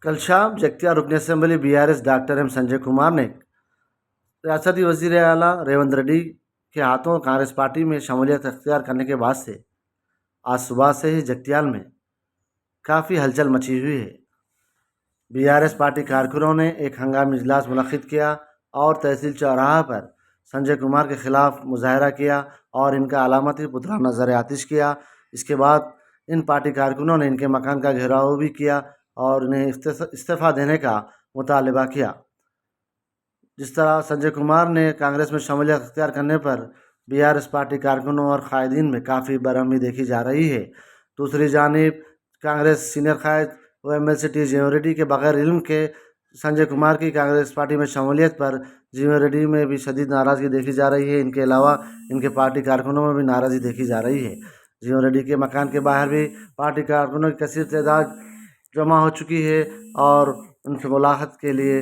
कल शाम जगतियाल रुकन assembly BRS doctor M Sanjay Kumar ने रियासती वज़ीर आला रेवंत रेड्डी के हाथों कांग्रेस पार्टी में शमूलियत अख्तियार करने के बाद से आज सुबह से ही जगतियाल में काफ़ी हलचल मची हुई है। बीआरएस पार्टी कारकुनों ने एक हंगामी इजलास मुनक्किद किया और तहसील चौराहा पर संजय कुमार के खिलाफ मुजाहरा किया और इनका अलामती पुतला नजर आतिश किया। इसके बाद इन पार्टी कारकुनों ने इनके मकान का घेराव भी किया और इन्हें इस्तीफ़ा देने का मुतालबा किया। जिस तरह संजय कुमार ने कांग्रेस में शमूलियत अख्तियार करने पर बीआरएस पार्टी कारकुनों और कायदीन में काफ़ी बरहमी देखी जा रही है। दूसरी जानिब कांग्रेस सीनियर कायद व एमएलसी टी जीवन रेड्डी के बगैर इल्म के संजय कुमार की कांग्रेस पार्टी में शमूलियत पर जीवन रेड्डी में भी शदीद नाराज़गी देखी जा रही है। इनके अलावा इनके पार्टी कारकुनों में भी नाराज़गी देखी जा रही है। जीवन रेड्डी के मकान के बाहर भी पार्टी कारकुनों की कसीर तादाद जमा हो चुकी है और उनसे मुलाकात के लिए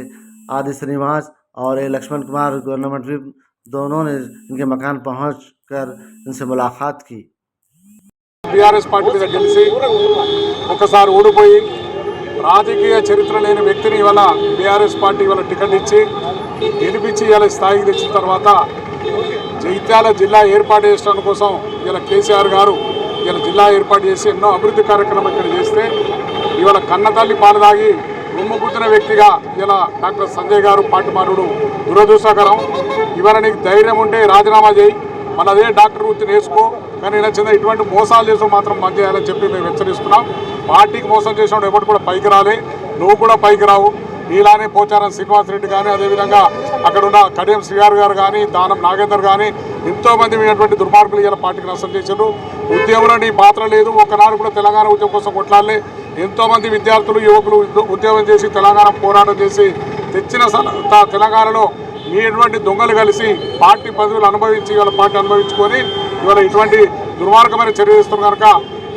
आदि श्रीनिवास और लक्ष्मण कुमार गवर्नमेंट विप दोनों ने इनके मकान पहुंचकर इनसे मुलाकात की। बीआरएस पार्टी మీద గెలిచి ఒకసారి ఓడిపోయి రాజకీయ చరిత్ర లేని వ్యక్తిని ఇవాళ बीआरएस పార్టీ ఇవాళ టికెట్ ఇచ్చి గెలిపించి ఇవాళ స్థాయికి తెచ్చిన తర్వాత జగిత్యాల జిల్లా ఏర్పాటు చేయడం కోసం ఇవాళ కేసీఆర్ గారు ఇవాళ జిల్లా ఏర్పాటు చేసి ఎన్నో అభివృద్ధి కార్యక్రమాలు ఇక్కడ చేస్తే ఇవాళ కన్నతల్లి పాలు తాగి రొమ్ముగుద్దిన వ్యక్తిగా ఇలా డాక్టర్ సంజయ్ గారు పార్టీ మారుడు దురదృష్టకరం। ఇవాళ నీకు ధైర్యం ఉంటే రాజీనామా చేయి, మన అదే డాక్టర్ వృత్తిని వేసుకో, కానీ నచ్చిందా ఇటువంటి మోసాలు చేసి మాత్రం బంద్ చేయాలని చెప్పి మేము హెచ్చరిస్తున్నాం। పార్టీకి మోసం చేసినప్పుడు ఎవరు కూడా పైకి రాలే, నువ్వు కూడా పైకి రావు। ఇలానే పోచారం శ్రీనివాస్ రెడ్డి కానీ అదేవిధంగా అక్కడున్న కడియం శ్రీగారు గారు కానీ దానం నాగేందర్ కానీ ఎంతోమంది మీటువంటి దుర్మార్గులు ఇలా పార్టీకి నష్టం చేశారు। ఉద్యమంలో నీ పాత్ర లేదు, ఒకనాడు కూడా తెలంగాణ ఉద్యమం కోసం కొట్లాడలే। ఎంతోమంది విద్యార్థులు యువకులు ఉద్యమం చేసి తెలంగాణ పోరాటం చేసి తెచ్చిన తెలంగాణలో మీటువంటి దొంగలు కలిసి పార్టీ పదవులు అనుభవించి ఇవాళ పార్టీ అనుభవించుకొని ఇవాళ ఇటువంటి దుర్మార్గమైన చర్య చేస్తున్నారు కనుక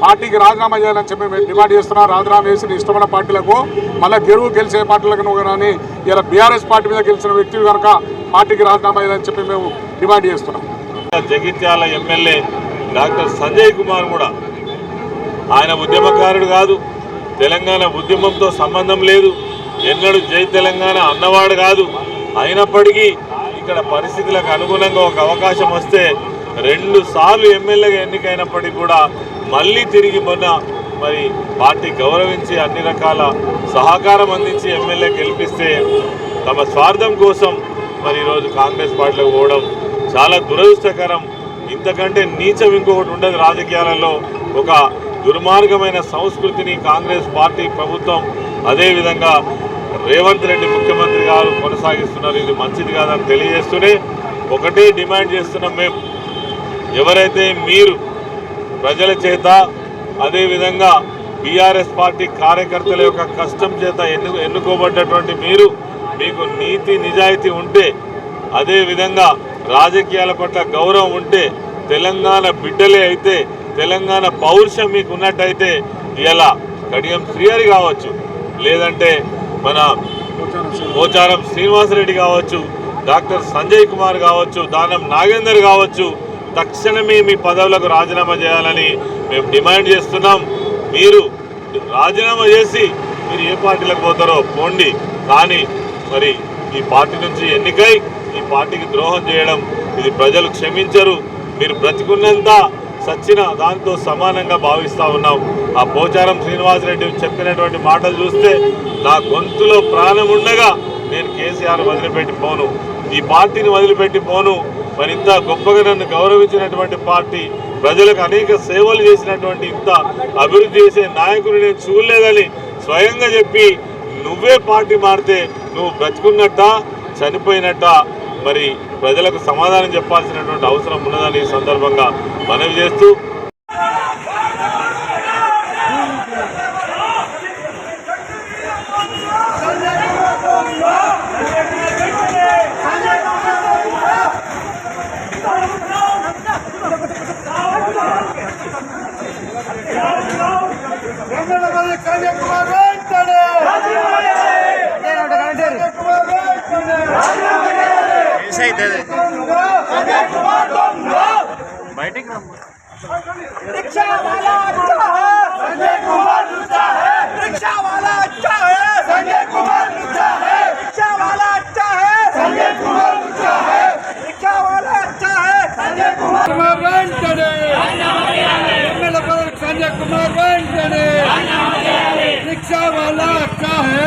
పార్టీకి రాజీనామా చేయాలని చెప్పి మేము డిమాండ్ చేస్తున్నాం। రాజీనామా చేసి ఇష్టమైన పార్టీలకు మళ్ళీ గెలిచే పార్టీలకు కానీ ఇలా బీఆర్ఎస్ పార్టీ మీద గెలిచిన వ్యక్తులు కనుక పార్టీకి రాజీనామా చేయాలని చెప్పి మేము డిమాండ్ చేస్తున్నాం। జగిత్యాల ఎమ్మెల్యే డాక్టర్ సంజయ్ కుమార్ కూడా ఆయన ఉద్యమకారుడు కాదు, తెలంగాణ ఉద్యమంతో సంబంధం లేదు, ఎన్నడూ జై తెలంగాణ అన్నవాడు కాదు। అయినప్పటికీ ఇక్కడ పరిస్థితులకు అనుగుణంగా ఒక అవకాశం వస్తే 2 సార్లు ఎమ్మెల్యేగా ఎన్నికైనప్పటికీ కూడా మళ్ళీ తిరిగి మొన్న మరి పార్టీ గౌరవించి అన్ని రకాల సహకారం అందించి ఎమ్మెల్యే గెలిపిస్తే తమ స్వార్థం కోసం మరి ఈరోజు కాంగ్రెస్ పార్టీలోకి పోవడం చాలా దురదృష్టకరం। ఇంతకంటే నీచం ఇంకొకటి ఉండదు రాజకీయాలలో। ఒక దుర్మార్గమైన సంస్కృతిని కాంగ్రెస్ పార్టీ ప్రభుత్వం అదేవిధంగా రేవంత్ రెడ్డి ముఖ్యమంత్రి గారు కొనసాగిస్తున్నారు। ఇది మంచిది కాదని తెలియజేస్తూనే ఒకటే డిమాండ్ చేస్తున్నాం మేము, ఎవరైతే మీరు ప్రజల చేత అదేవిధంగా బీఆర్ఎస్ పార్టీ కార్యకర్తల యొక్క కష్టం చేత ఎన్నుకోబడ్డటువంటి మీకు నీతి నిజాయితీ ఉంటే అదేవిధంగా రాజకీయాల పట్ల గౌరవం ఉంటే తెలంగాణ బిడ్డలే అయితే తెలంగాణ పౌరుషం మీకు ఉన్నట్టయితే ఇలా కడియం శ్రీహరి కావచ్చు, లేదంటే మన పోచారం శ్రీనివాసరెడ్డి కావచ్చు, డాక్టర్ సంజయ్ కుమార్ కావచ్చు, దానం నాగేందర్ కావచ్చు, తక్షణమే మీ పదవులకు రాజీనామా చేయాలని మేము డిమాండ్ చేస్తున్నాం। మీరు రాజీనామా చేసి మీరు ఏ పార్టీలకు పోతారో పోండి, కానీ మరి ఈ పార్టీ నుంచి ఎన్నికై ఈ పార్టీకి ద్రోహం చేయడం ఇది ప్రజలు క్షమించరు। మీరు బ్రతికున్నంత సచ్చిన దాంతో సమానంగా భావిస్తూ ఉన్నాం। ఆ పోచారం శ్రీనివాసరెడ్డి చెప్పినటువంటి మాటలు చూస్తే నా గొంతులో ప్రాణం ఉండగా నేను కేసీఆర్ వదిలిపెట్టి పోను, ఈ పార్టీని వదిలిపెట్టి పోను। మరింత గొప్పగా నన్ను గౌరవించినటువంటి పార్టీ, ప్రజలకు అనేక సేవలు చేసినటువంటి ఇంత అభివృద్ధి చేసే నాయకుడు నేను చూడలేదని స్వయంగా చెప్పి నువ్వే పార్టీ మారితే నువ్వు బ్రతుకున్నట్ట చనిపోయినట్ట మరి ప్రజలకు సమాధానం చెప్పాల్సినటువంటి అవసరం ఉన్నదని ఈ సందర్భంగా మనవి చేస్తూ रिक्शा वाला अच्छा है, संजय कुमार अच्छा है, रिक्शा वाला अच्छा है, कुमार वेंटने रिक्शा वाला अच्छा है